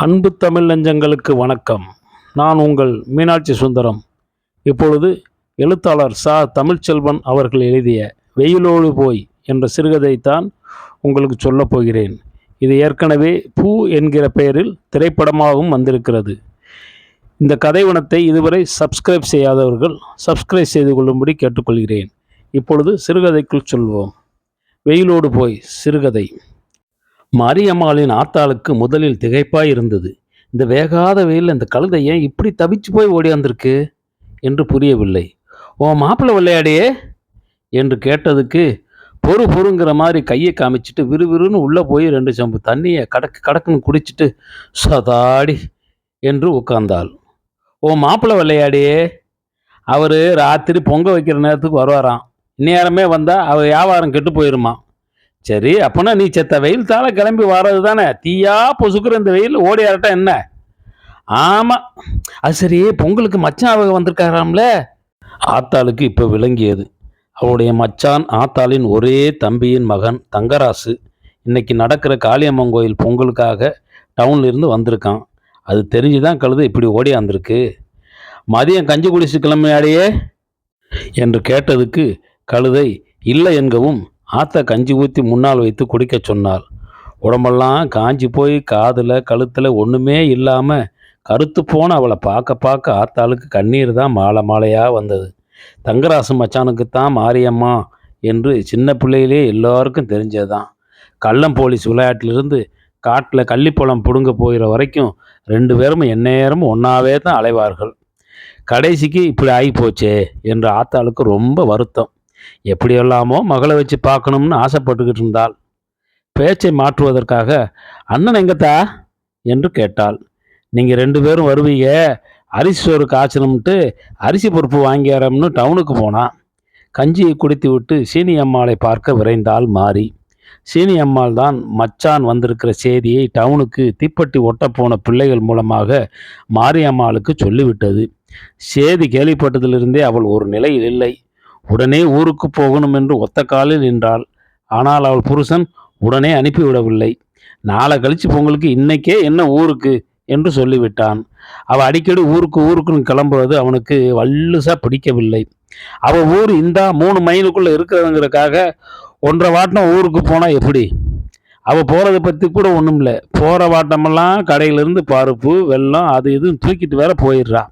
அன்பு தமிழ் நெஞ்சங்களுக்கு வணக்கம். நான் உங்கள் மீனாட்சி சுந்தரம். இப்பொழுது எழுத்தாளர் தமிழ்ச்செல்வன் அவர்கள் எழுதிய வெயிலோடு போய் என்ற சிறுகதைத்தான் உங்களுக்கு சொல்லப் போகிறேன். இது ஏற்கனவே பூ என்கிற பெயரில் திரைப்படமாகவும் வந்திருக்கிறது. இந்த கதைவனத்தை இதுவரை சப்ஸ்கிரைப் செய்யாதவர்கள் சப்ஸ்கிரைப் செய்து கொள்ளும்படி கேட்டுக்கொள்கிறேன். இப்பொழுது சிறுகதைக்குள் சொல்வோம். வெயிலோடு போய் சிறுகதை. மாரியம்மாளின் ஆத்தாளுக்கு முதலில் திகைப்பாய் இருந்தது. இந்த வேகாத வெயில் இந்த கழுதை ஏன் இப்படி தவிச்சு போய் ஓடியாந்திருக்கு என்று புரியவில்லை. ஓ மாப்பிள்ளை விளையாடியே என்று கேட்டதுக்கு பொறுங்கிற மாதிரி கையை காமிச்சிட்டு விறுவிறுன்னு உள்ளே போய் 2 சம்பு தண்ணியை கடக்குன்னு குடிச்சிட்டு சதாடி என்று உட்கார்ந்தாள். ஓ மாப்பிள்ளை விளையாடியே, அவர் ராத்திரி பொங்க வைக்கிற நேரத்துக்கு வருவாராம். இந்நேரமே வந்தால் அவர் வியாபாரம் கெட்டு போயிருமா. சரி, அப்போனா நீ செத்த வெயில் தாழ கிளம்பி வர்றது தானே. தீயா பொசுக்குற இந்த வெயில் ஓடி ஆரட்டா என்ன? ஆமாம், அது சரி. பொங்கலுக்கு மச்சான் அவங்க வந்திருக்காராம்ல. ஆத்தாளுக்கு இப்போ விளங்கியது. அவளுடைய மச்சான் ஆத்தாளின் ஒரே தம்பியின் மகன் தங்கராசு இன்னைக்கு நடக்கிற காளியம்மன் கோயில் பொங்கலுக்காக டவுன்லேருந்து வந்திருக்கான். அது தெரிஞ்சுதான் கழுது இப்படி ஓடியாந்திருக்கு. மதியம் கஞ்சி குடிச்சு கிளம்பியாடியே என்று கேட்டதுக்கு கழுதை இல்லை என்கவும் ஆத்தா கஞ்சி ஊற்றி முன்னால் வைத்து குடிக்க சொன்னாள். உடம்பெல்லாம் காஞ்சி போய் காதில் கழுத்தில் ஒன்றுமே இல்லாமல் கருத்து போன அவளை பார்க்க ஆத்தாளுக்கு கண்ணீர் தான் மாலை மாலையாக வந்தது. தங்கராசு மச்சானுக்குத்தான் மாரியம்மா என்று சின்ன பிள்ளையிலே எல்லோருக்கும் தெரிஞ்சதுதான். கள்ளம் போலீஸ் விளையாட்டிலிருந்து காட்டில் கள்ளிப்பழம் பிடுங்க போகிற வரைக்கும் 2 பேரும் எந்நேரமும் ஒன்றாவே தான் அலைவார்கள். கடைசிக்கு இப்படி ஆகி போச்சே என்று ஆத்தாளுக்கு ரொம்ப வருத்தம். எப்படியெல்லாமோ மகளை வச்சு பார்க்கணும்னு ஆசைப்பட்டுக்கிட்டு இருந்தாள். பேச்சை மாற்றுவதற்காக அண்ணன் எங்கத்தா என்று கேட்டாள். நீங்கள் 2 பேரும் வருவீங்க, அரிசி சோறு காய்ச்சணும்ட்டு அரிசி பொறுப்பு வாங்கியாரம்னு டவுனுக்கு போனான். கஞ்சியை குடித்து விட்டு சீனி அம்மாளை பார்க்க விரைந்தாள் மாறி. சீனி அம்மாள் தான் மச்சான் வந்திருக்கிற செய்தியை டவுனுக்கு தீப்பெட்டி ஒட்டப்போன பிள்ளைகள் மூலமாக மாரியம்மாளுக்கு சொல்லிவிட்டது. செய்தி கேள்விப்பட்டதிலிருந்தே அவள் ஒரு நிலையில் இல்லை. உடனே ஊருக்கு போகணும் என்று ஒத்த காலில் நின்றாள். ஆனால் அவள் புருஷன் உடனே அனுப்பிவிடவில்லை. நாளை கழிச்சு பொங்கலுக்கு இன்னைக்கே என்ன ஊருக்கு என்று சொல்லிவிட்டான். அவள் அடிக்கடி ஊருக்குன்னு கிளம்புறது அவனுக்கு வல்லுசா பிடிக்கவில்லை. அவள் ஊர் இந்த 3 மைலுக்குள்ளே இருக்கிறதுங்கிறதுக்காக 1.5 வாட்டம் ஊருக்கு போனால் எப்படி? அவள் போகிறத பற்றி கூட ஒன்றும் இல்லை. போகிற வாட்டமெல்லாம் கடையிலேருந்து பருப்பு வெல்லம் அது இதுன்னு தூக்கிட்டு வேற போயிடுறா.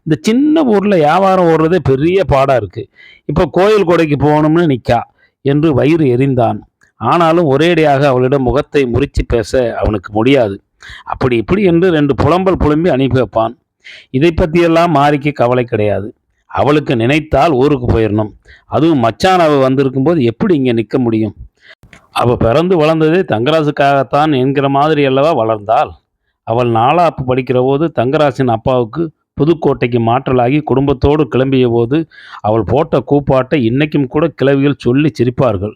இந்த சின்ன ஊரில் வியாபாரம் ஓடுறதே பெரிய பாடாக இருக்குது. இப்போ கோயில் கொடைக்கு போகணும்னு நிற்கா என்று வயிறு எரிந்தான். ஆனாலும் ஒரேடியாக அவளிடம் முகத்தை முறித்து பேச அவனுக்கு முடியாது. அப்படி இப்படி என்று 2 புலம்பல் புலம்பி அனுப்பி வைப்பான். இதை பற்றியெல்லாம் மாறிக்கு கவலை கிடையாது. அவளுக்கு நினைத்தால் ஊருக்கு போயிடணும். அதுவும் மச்சான் அவள் வந்திருக்கும் போது எப்படி இங்கே நிற்க முடியும்? அவள் பிறந்து வளர்ந்ததே தங்கராசுக்காகத்தான் என்கிற மாதிரி அல்லவா வளர்ந்தாள். அவள் 4ஆப்பு படிக்கிற போது தங்கராசின் அப்பாவுக்கு புதுக்கோட்டைக்கு மாற்றலாகி குடும்பத்தோடு கிளம்பிய போது அவள் போட்ட கூப்பாட்டை இன்னைக்கும் கூட கிளவிகள் சொல்லி சிரிப்பார்கள்.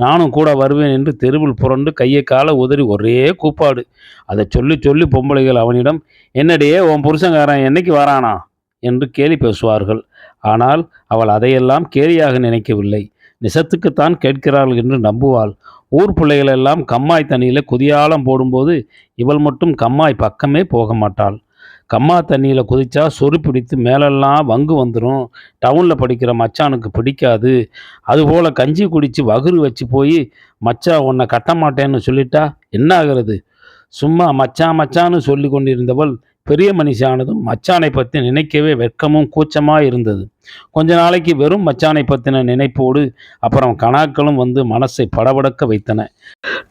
நானும் கூட வருவேன் என்று தெருவில் புரண்டு கையை காலை உதறி ஒரே கூப்பாடு. அதை சொல்லி சொல்லி பொம்பளைகள் அவனிடம் என்னடியே உன் புருஷங்காரன் என்னைக்கு வரானா என்று கேலி பேசுவார்கள். ஆனால் அவள் அதையெல்லாம் கேலியாக நினைக்கவில்லை. நிசத்துக்குத்தான் கேட்கிறாள் என்று நம்புவாள். ஊர் பிள்ளைகளெல்லாம் கம்மாய் தண்ணியில் குதியாலம் போடும்போது இவள் மட்டும் கம்மாய் பக்கமே போக மாட்டாள். கம்மா தண்ணியில் குதிச்சா சொறி பிடித்து மேலெல்லாம் வங்கு வந்துடும். டவுனில் படிக்கிற மச்சானுக்கு பிடிக்காது. அதுபோல் கஞ்சி குடித்து வகுறு வச்சு போய் மச்சான் உன்னை கட்ட மாட்டேன்னு சொல்லிட்டா என்ன ஆகிறது? சும்மா மச்சான்னு சொல்லி கொண்டிருந்தவள் பெரிய மனுஷானதும் மச்சானை பற்றி நினைக்கவே வெட்கமும் கூச்சமாக இருந்தது. கொஞ்ச நாளைக்கு வெறும் மச்சானை பற்றின நினைப்போடு அப்புறம் கணாக்களும் வந்து மனசை படபடக்க வைத்தன.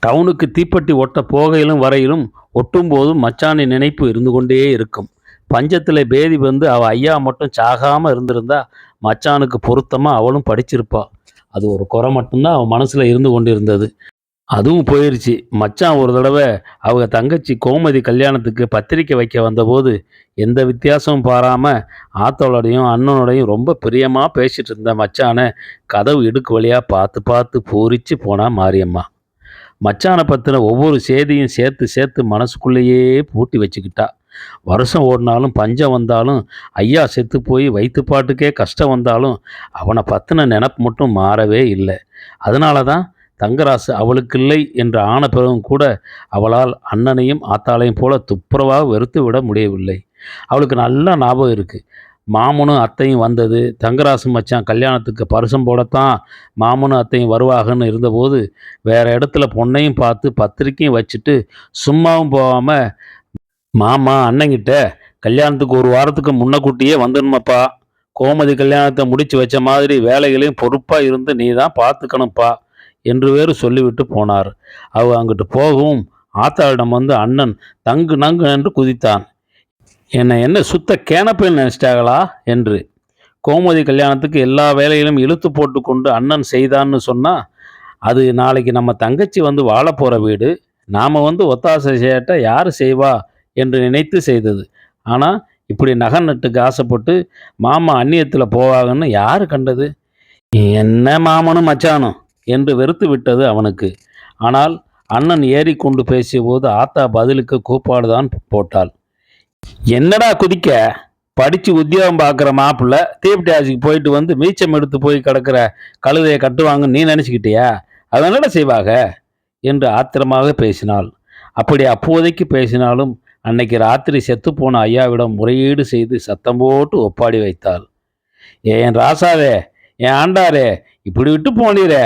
டவுனுக்கு தீப்பெட்டி ஒட்ட போகையிலும் வரையிலும் ஒட்டும்போதும் மச்சானின் நினைப்பு இருந்து கொண்டே இருக்கும். பஞ்சத்தில் பேதி வந்து அவள் ஐயா மட்டும் சாகாமல் இருந்திருந்தா மச்சானுக்கு பொருத்தமாக அவளும் படிச்சிருப்பாள். அது ஒரு குறை மட்டும்தான் அவன் மனசில் இருந்து கொண்டிருந்தது. அதுவும் போயிடுச்சு. மச்சான் ஒரு தடவை அவங்க தங்கச்சி கோமதி கல்யாணத்துக்கு பத்திரிக்கை வைக்க வந்தபோது எந்த வித்தியாசமும் பாராமல் ஆத்தோடையும் அண்ணனோடையும் ரொம்ப பிரியமாக பேசிகிட்டு இருந்த மச்சானை கதவு இடுக்கு வழியாக பார்த்து பூரிச்சு போனா மாரியம்மா. மச்சானை பற்றின ஒவ்வொரு செய்தியும் சேர்த்து மனசுக்குள்ளேயே பூட்டி வச்சுக்கிட்டா. வருஷம் ஓடினாலும் பஞ்சம் வந்தாலும் ஐயா செத்து போய் வயிற்றுப்பாட்டுக்கே கஷ்டம் வந்தாலும் அவனை பற்றின நினப்பு மட்டும் மாறவே இல்லை. அதனால தான் தங்கராசு அவளுக்கில்லை என்று ஆன பிறகும் கூட அவளால் அண்ணனையும் ஆத்தாளையும் போல துப்புரவாக வெறுத்து விட முடியவில்லை. அவளுக்கு நல்லா ஞாபகம் இருக்குது. மாமனும் அத்தையும் வந்தது, தங்கராசு மச்சான் கல்யாணத்துக்கு பரிசம் போடத்தான் மாமனும் அத்தையும் வருவாகன்னு இருந்தபோது வேறு இடத்துல பொண்ணையும் பார்த்து பத்திரிக்கையும் வச்சுட்டு சும்மாவும் போகாமல், மாமா அண்ணங்கிட்ட கல்யாணத்துக்கு ஒரு வாரத்துக்கு முன்னக்கூட்டியே வந்துடணுமாப்பா, கோமதி கல்யாணத்தை முடிச்சு வச்ச மாதிரி வேலைகளையும் பொறுப்பாக இருந்து நீ தான் பார்த்துக்கணும்ப்பா என்று வேறு சொல்லிவிட்டு போனார். அவள் அங்கிட்டு போகவும் ஆத்தாளிடம் வந்து அண்ணன் தங்கு நங்கு என்று குதித்தான். என்ன சுத்த கேனப்பேன்னு நினச்சிட்டாங்களா என்று. கோமதி கல்யாணத்துக்கு எல்லா வேலையிலும் இழுத்து போட்டு கொண்டு அண்ணன் செய்தான்னு சொன்னால், அது நாளைக்கு நம்ம தங்கச்சி வந்து வாழ போகிற வீடு, நாம் வந்து ஒத்தாசை செய்யட்ட யார் செய்வா என்று நினைத்து செய்தது. ஆனால் இப்படி நகை நட்டுக்கு ஆசைப்பட்டு மாமா அந்நியத்தில் போவாங்கன்னு யார் கண்டது? என்ன மாமனும் மச்சானும் என்று வெறுத்து விட்டது அவனுக்கு. ஆனால் அண்ணன் ஏறி கொண்டு பேசிய போது ஆத்தா பதிலுக்கு கூப்பாடுதான் போட்டாள். என்னடா குதிக்க, படித்து உத்தியோகம் பார்க்குற மாப்பிள்ளை தீப்டி ஆசிக்கு போயிட்டு வந்து மீச்சம் எடுத்து போய் கிடக்கிற கழுதையை கட்டுவாங்கன்னு நீ நினச்சிக்கிட்டியா? அதனட செய்வாக என்று ஆத்திரமாக பேசினாள். அப்படி அப்போதைக்கு பேசினாலும் அன்னைக்கு ராத்திரி செத்துப்போன ஐயாவிடம் முறையீடு செய்து சத்தம் போட்டு ஒப்பாடி வைத்தாள். என் ராசாவே, என் ஆண்டாரே, இப்படி விட்டு போனீரே,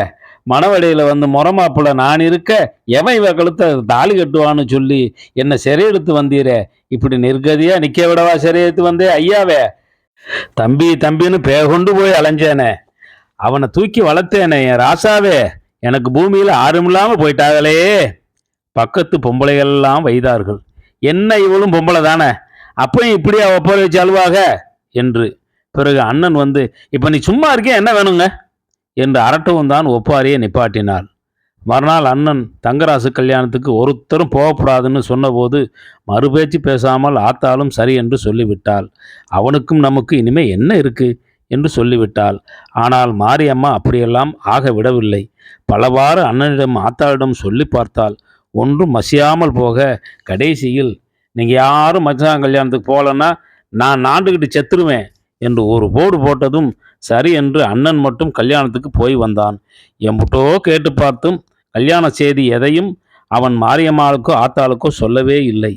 மணவடையில் வந்து முறமாப்புல நான் இருக்க எவன் இவ கழுத்த தாலி கட்டுவான்னு சொல்லி என்னை சிறையெடுத்து வந்தீரே, இப்படி நிர்கதியாக நிற்க விடவா சிறையெடுத்து வந்தே ஐயாவே? தம்பி தம்பின்னு பேகொண்டு போய் அலைஞ்சேனே, அவனை தூக்கி வளர்த்தேனே என் ராசாவே, எனக்கு பூமியில் ஆறுமில்லாமல் போயிட்டாங்களே. பக்கத்து பொம்பளைகள்லாம் வைத்தார்கள். என்ன இவளும் பொம்பளை தானே, அப்பயும் இப்படியா ஒப்பரை வச்சு அழுவாக என்று. பிறகு அண்ணன் வந்து, இப்போ நீ சும்மா இருக்கே, என்ன வேணுங்க என்று அரட்டவும் தான் ஒப்பாரியை நிப்பாட்டினாள். மறுநாள் அண்ணன் தங்கராசு கல்யாணத்துக்கு ஒருத்தரும் போகக்கூடாதுன்னு சொன்னபோது மறுபேச்சு பேசாமல் ஆத்தாலும் சரி என்று சொல்லிவிட்டாள். அவனுக்கும் நமக்கு இனிமே என்ன இருக்கு என்று சொல்லிவிட்டாள். ஆனால் மாரியம்மா அப்படியெல்லாம் ஆக விடவில்லை. பலவாறு அண்ணனிடம் ஆத்தாளிடம் சொல்லி பார்த்தாள். ஒன்றும் மசியாமல் போக கடைசியில், நீங்கள் யாரும் மச்சான் கல்யாணத்துக்கு போகலன்னா நான் நாண்டுக்கிட்டு செத்துருவேன் என்று ஒரு போடு போட்டதும் சரி என்று அண்ணன் மட்டும் கல்யாணத்துக்கு போய் வந்தான். எம்புட்டோ கேட்டு பார்த்தும் கல்யாண செய்தி எதையும் அவன் மாரியம்மாளுக்கோ ஆத்தாளுக்கோ சொல்லவே இல்லை.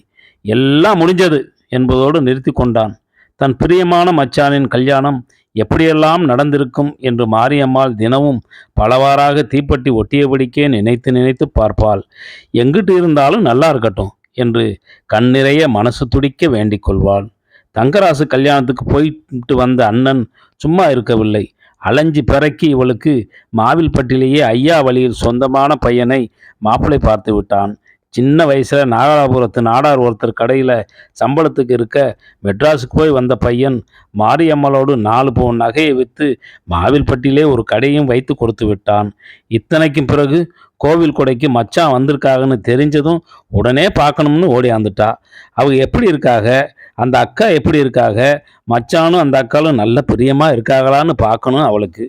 எல்லாம் முடிஞ்சது என்பதோடு நிறுத்தி கொண்டான். தன் பிரியமான மச்சானின் கல்யாணம் எப்படியெல்லாம் நடந்திருக்கும் என்று மாரியம்மாள் தினமும் பலவாறாக தீப்பெட்டி ஒட்டியபடிக்கே நினைத்து நினைத்து பார்ப்பாள். எங்கிட்டு இருந்தாலும் நல்லா இருக்கட்டும் என்று கண்ணிறைய மனசு துடிக்க வேண்டிக் கொள்வாள். தங்கராசு கல்யாணத்துக்கு போயிட்டு வந்த அண்ணன் சும்மா இருக்கவில்லை. அலைஞ்சி பிறக்கி இவளுக்கு மாவில்பட்டிலேயே ஐயா வழியில் சொந்தமான பையனை மாப்பிள்ளை பார்த்து விட்டான். சின்ன வயசில் நாகலாபுரத்து நாடார் ஒருத்தர் கடையில் சம்பளத்துக்கு இருக்க மெட்ராஸுக்கு போய் வந்த பையன் மாரியம்மளோடு 4 பவுன் நகையை விற்று மாவில்பட்டியிலே ஒரு கடையும் வைத்து கொடுத்து விட்டான். இத்தனைக்கும் பிறகு கோவில் கொடைக்கு மச்சான் வந்திருக்காங்கன்னு தெரிஞ்சதும் உடனே பார்க்கணும்னு ஓடியாந்துட்டா. அவங்க எப்படி இருக்காக, அந்த அக்கா எப்படி இருக்காக, மச்சானும் அந்த அக்காலும் நல்ல பிரியமாக இருக்காங்களான்னு பார்க்கணும் அவளுக்கு.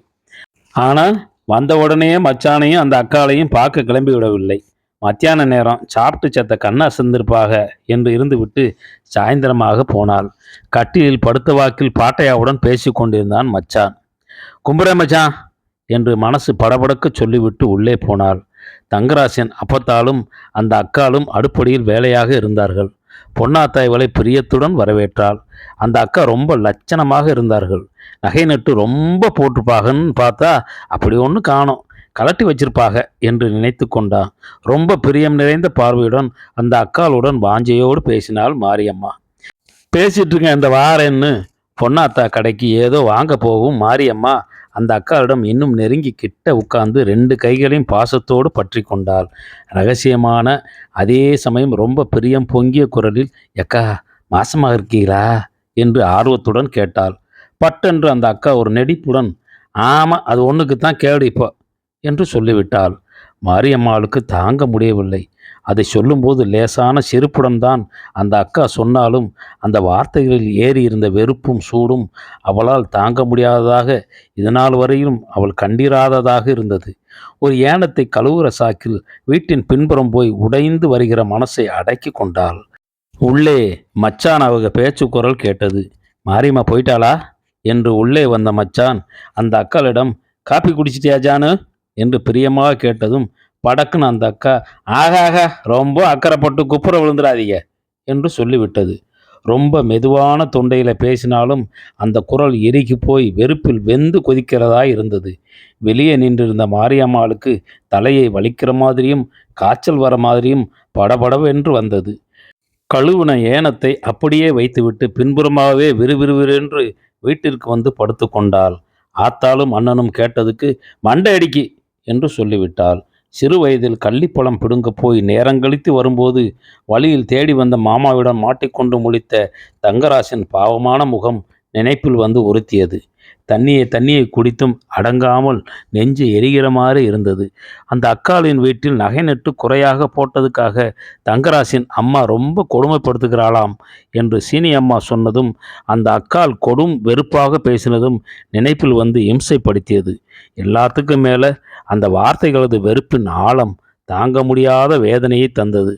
ஆனால் வந்த உடனே மச்சானையும் அந்த அக்காளையும் பார்க்க கிளம்பி விடவில்லை. மத்தியான நேரம் சாப்பிட்டு செத்த கண்ணா செந்திருப்பாக என்று இருந்து விட்டு சாயந்தரமாக போனாள். கட்டிலில் படுத்த வாக்கில் பாட்டையாவுடன் பேசி கொண்டிருந்தான் மச்சான். கும்புரே மச்சான் என்று மனசு படபடக்க சொல்லிவிட்டு உள்ளே போனாள். தங்கராசன் அப்பத்தாலும் அந்த அக்காலும் அடுப்படியில் வேலையாக இருந்தார்கள். பொன்னாத்தா இவளை பிரியத்துடன் வரவேற்றாள். அந்த அக்கா ரொம்ப லட்சணமாக இருந்தார்கள். நகை நட்டு ரொம்ப போட்டிருப்பாகன்னு பார்த்தா அப்படி ஒன்று காணோம், கலட்டி வச்சிருப்பாக என்று நினைத்து கொண்டான். ரொம்ப பிரியம் நிறைந்த பார்வையுடன் அந்த அக்காளுடன் வாஞ்சையோடு பேசினாள் மாரியம்மா. பேசிட்டு இருக்கேன் இந்த வாரேன்னு பொன்னாத்தா கடைக்கு ஏதோ வாங்க போகும் மாரியம்மா அந்த அக்காளிடம் இன்னும் நெருங்கி கிட்ட உட்கார்ந்து 2 கைகளையும் பாசத்தோடு பற்றி கொண்டாள். ரகசியமான அதே சமயம் ரொம்ப பிரியம் பொங்கிய குரலில், எக்கா மாசமாக இருக்கீங்களா என்று ஆர்வத்துடன் கேட்டாள். பட்டென்று அந்த அக்கா ஒரு நெடிப்புடன், ஆமாம் அது ஒன்றுக்குத்தான் கேடு இப்போ என்று சொல்லிவிட்டாள். மாரியம்மாளுக்கு தாங்க முடியவில்லை. அதை சொல்லும்போது லேசான சிரிப்புடன் தான் அந்த அக்கா சொன்னாலும் அந்த வார்த்தைகளில் ஏறி இருந்த வெறுப்பும் சூடும் அவளால் தாங்க முடியாததாக, இதனால் வரையிலும் அவள் கண்டிராததாக இருந்தது. ஒரு ஏனத்தை கழுவுற சாக்கில் வீட்டின் பின்புறம் போய் உடைந்து வருகிற மனசை அடக்கி கொண்டாள். உள்ளே மச்சான் அவங்க பேச்சு குரல் கேட்டது. மாரியம்மா போயிட்டாளா என்று உள்ளே வந்த மச்சான் அந்த அக்காளிடம், காப்பி குடிச்சிட்டியா ஜானு என்று பிரியமாக கேட்டதும் படக்குன்னு அந்த அக்கா, ஆகாக ரொம்ப அக்கறைப்பட்டு குப்புற விழுந்துடாதீங்க என்று சொல்லிவிட்டது. ரொம்ப மெதுவான தொண்டையில் பேசினாலும் அந்த குரல் இறுகி போய் வெறுப்பில் வெந்து கொதிக்கிறதா இருந்தது. வெளியே நின்றிருந்த மாரியம்மாளுக்கு தலையை வலிக்கிற மாதிரியும் காய்ச்சல் வர மாதிரியும் படபடவென்று வந்தது. கழுவுன ஏனத்தை அப்படியே வைத்துவிட்டு பின்புறமாகவே விறுவிறுவிறென்று வீட்டிற்கு வந்து படுத்து கொண்டாள். ஆத்தாளும் அண்ணனும் கேட்டதுக்கு மண்டை அடிக்கி என்று சொல்லிவிட்டாள். சிறு வயதில் கள்ளிப்பழம் பிடுங்கப் போய் நேரங்கழித்து வரும்போது வழியில் தேடி வந்த மாமாவிடம் மாட்டிக்கொண்டு முழித்த தங்கராசின் பாவமான முகம் நினைப்பில் வந்து உறுத்தியது. தண்ணியை குடித்தும் அடங்காமல் நெஞ்சு எரிகிற மாதிரி இருந்தது. அந்த அக்காளின் வீட்டில் நகை நட்டு குறையாக போட்டதுக்காக தங்கராசின் அம்மா ரொம்ப கொடுமைப்படுத்துகிறாளாம் என்று சீனி அம்மா சொன்னதும், அந்த அக்காள் கொடும் வெறுப்பாக பேசினதும் நினைப்பில் வந்து இம்சைப்படுத்தியது. எல்லாத்துக்கும் மேலே அந்த வார்த்தைகளது வெறுப்பின் ஆழம் தாங்க முடியாத வேதனையை தந்தது.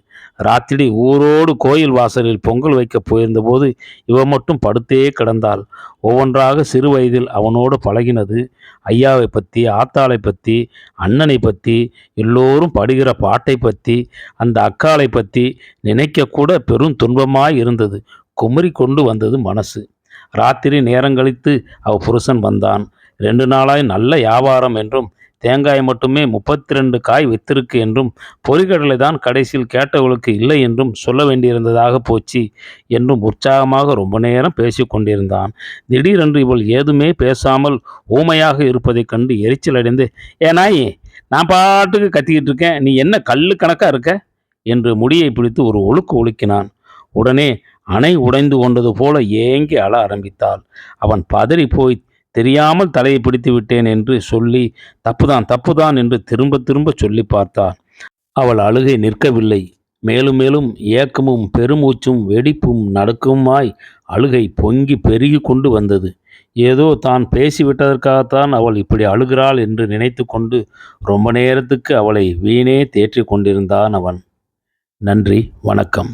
ராத்திரி ஊரோடு கோயில் வாசலில் பொங்கல் வைக்கப் போயிருந்தபோது இவ மட்டும் படுத்தே கிடந்தாள். ஒவ்வொன்றாக சிறு வயதில் அவனோடு பழகினது, ஐயாவை பற்றி, ஆத்தாளை பற்றி, அண்ணனை பற்றி, எல்லோரும் படுகிற பாட்டை பற்றி, அந்த அக்காளை பற்றி நினைக்கக்கூட பெரும் துன்பமாய் இருந்தது. குமரி கொண்டு வந்தது மனசு. ராத்திரி நேரங்கழித்து அவ புருஷன் வந்தான். 2 நாளாய் நல்ல வியாபாரம் என்றும், தேங்காய் மட்டுமே 32 காய் வித்திருக்கு என்றும், பொறிகடலை தான் கடைசியில் கேட்டவளுக்கு இல்லை என்றும் சொல்ல வேண்டியிருந்ததாக போச்சு என்றும் உற்சாகமாக ரொம்ப நேரம் பேசி கொண்டிருந்தான். திடீரென்று இவள் ஏதுமே பேசாமல் ஊமையாக இருப்பதைக் கண்டு எரிச்சலடைந்து, நாயி, நான் பாட்டுக்கு கத்திக்கிட்டு இருக்கேன், நீ என்ன கல்லு கணக்கா இருக்க என்று முடியை பிடித்து ஒரு ஒழுக்கு ஒழுக்கினான். உடனே அணை உடைந்து கொண்டது போல ஏங்கி அழ ஆரம்பித்தாள். அவன் பதறி போய் தெரியாமல் தலையை பிடித்து விட்டேன் என்று சொல்லி தப்புதான் என்று திரும்ப திரும்ப சொல்லி பார்த்தாள். அவள் அழுகை நிற்கவில்லை. மேலும் மேலும் ஏக்கமும் பெருமூச்சும் வெடிப்பும் நடுக்கமுமாய் அழுகை பொங்கி பெருகி கொண்டு வந்தது. ஏதோ தான் பேசிவிட்டதற்காகத்தான் அவள் இப்படி அழுகிறாள் என்று நினைத்து கொண்டு ரொம்ப நேரத்துக்கு அவளை வீணே தேற்றி கொண்டிருந்தான் அவன். நன்றி, வணக்கம்.